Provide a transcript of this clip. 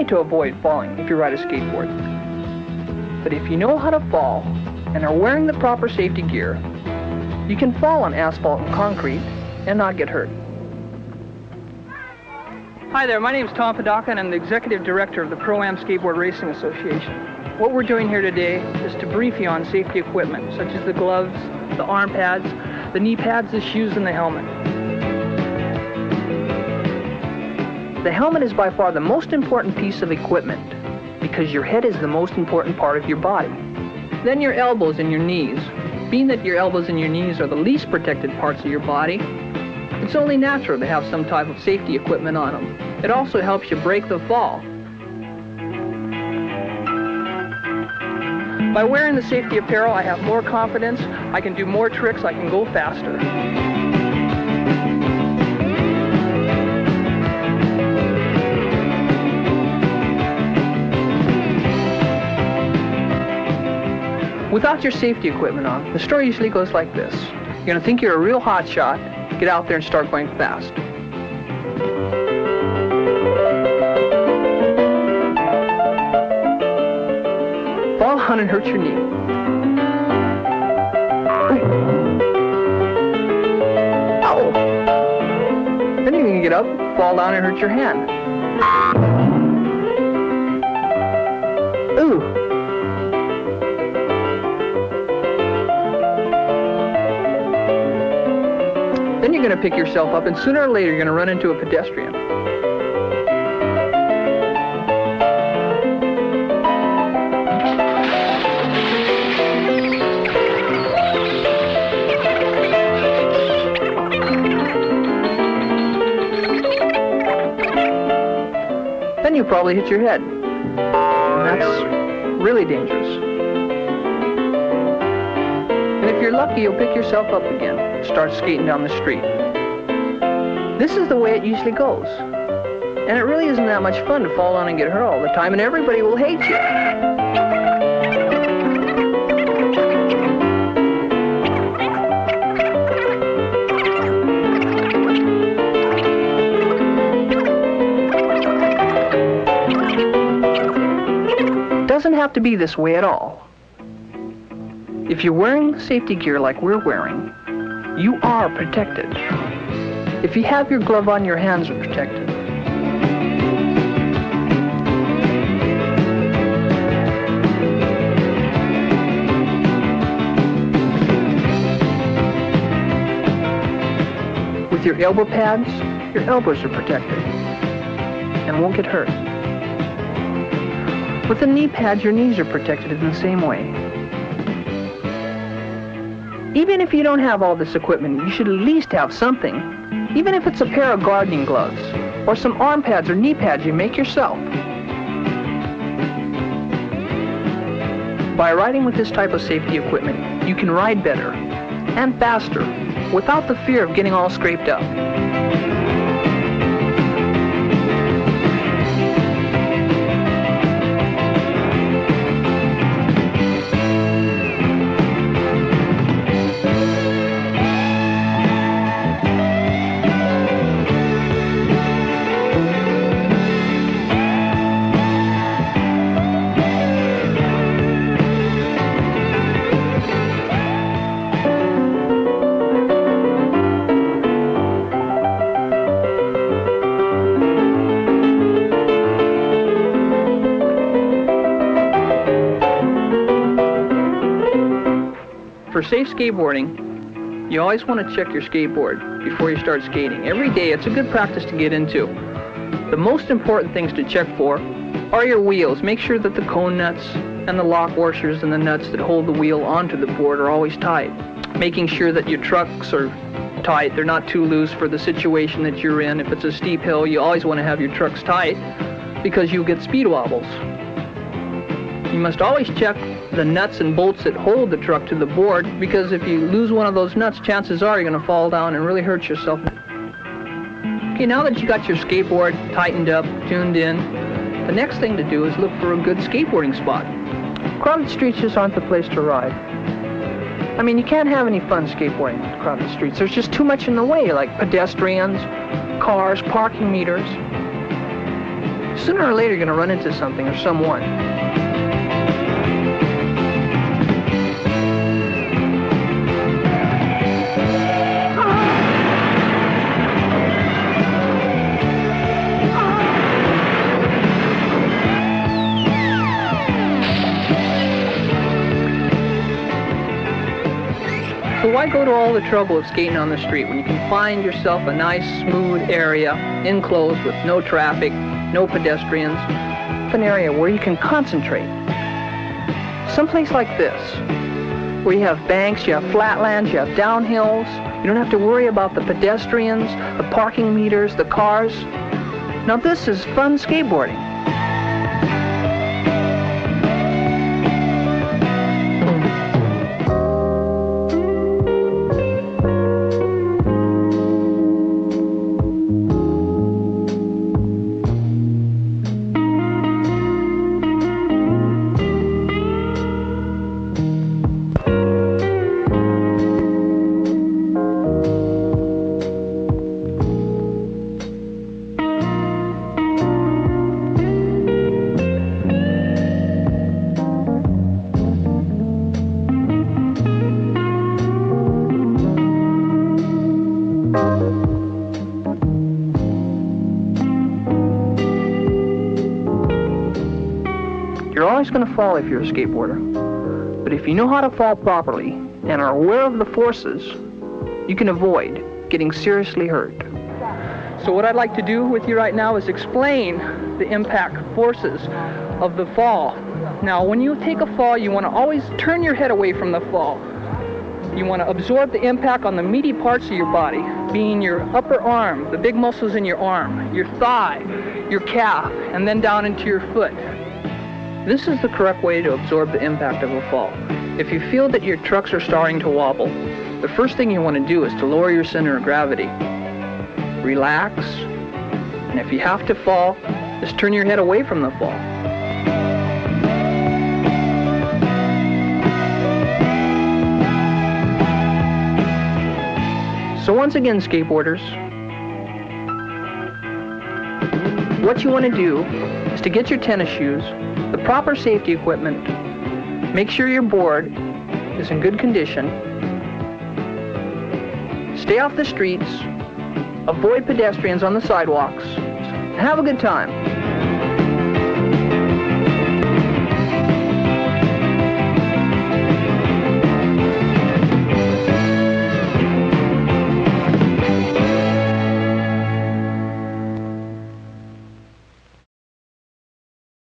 made to avoid falling if you ride a skateboard. But if you know how to fall and are wearing the proper safety gear, you can fall on asphalt and concrete and not get hurt. Hi there, my name is Tom Padaka and I'm the Executive Director of the Pro-Am Skateboard Racing Association. What we're doing here today is to brief you on safety equipment, such as the gloves, the arm pads, the knee pads, the shoes, and the helmet. The helmet is by far the most important piece of equipment because your head is the most important part of your body. Then your elbows and your knees. Being that your elbows and your knees are the least protected parts of your body, it's only natural to have some type of safety equipment on them. It also helps you break the fall. By wearing the safety apparel, I have more confidence, I can do more tricks, I can go faster. Without your safety equipment on, the story usually goes like this. You're going to think you're a real hot shot, get out there and start going fast. Fall down and hurt your knee. Ow! Then you're going to get up, fall down and hurt your hand. Ooh! Then you're going to pick yourself up, and sooner or later you're going to run into a pedestrian. Then you probably hit your head. And that's really dangerous. And if you're lucky, you'll pick yourself up again and start skating down the street. This is the way it usually goes. And it really isn't that much fun to fall down and get hurt all the time, and everybody will hate you. It doesn't have to be this way at all. If you're wearing safety gear like we're wearing, you are protected. If you have your glove on, your hands are protected. With your elbow pads, your elbows are protected and won't get hurt. With the knee pads, your knees are protected in the same way. Even if you don't have all this equipment, you should at least have something. Even if it's a pair of gardening gloves, or some arm pads or knee pads you make yourself. By riding with this type of safety equipment, you can ride better and faster without the fear of getting all scraped up. For safe skateboarding, you always want to check your skateboard before you start skating. Every day, it's a good practice to get into. The most important things to check for are your wheels. Make sure that the cone nuts and the lock washers and the nuts that hold the wheel onto the board are always tight. Making sure that your trucks are tight. They're not too loose for the situation that you're in. If it's a steep hill, you always want to have your trucks tight because you'll get speed wobbles. You must always check the nuts and bolts that hold the truck to the board, because if you lose one of those nuts, chances are you're going to fall down and really hurt yourself. Okay, now that you got your skateboard tightened up, tuned in, the next thing to do is look for a good skateboarding spot. Crowded streets just aren't the place to ride. I mean, you can't have any fun skateboarding on crowded streets. There's just too much in the way, like pedestrians, cars, parking meters. Sooner or later, you're going to run into something or someone. So why go to all the trouble of skating on the street when you can find yourself a nice, smooth area, enclosed with no traffic, no pedestrians, an area where you can concentrate. Someplace like this, where you have banks, you have flatlands, you have downhills. You don't have to worry about the pedestrians, the parking meters, the cars. Now this is fun skateboarding. You're always going to fall if you're a skateboarder. But if you know how to fall properly and are aware of the forces, you can avoid getting seriously hurt. So what I'd like to do with you right now is explain the impact forces of the fall. Now, when you take a fall, you want to always turn your head away from the fall. You want to absorb the impact on the meaty parts of your body, being your upper arm, the big muscles in your arm, your thigh, your calf, and then down into your foot. This is the correct way to absorb the impact of a fall. If you feel that your trucks are starting to wobble, the first thing you want to do is to lower your center of gravity. Relax, and if you have to fall, just turn your head away from the fall. So once again, skateboarders, what you want to do is to get your tennis shoes, the proper safety equipment, make sure your board is in good condition, stay off the streets, avoid pedestrians on the sidewalks, and have a good time.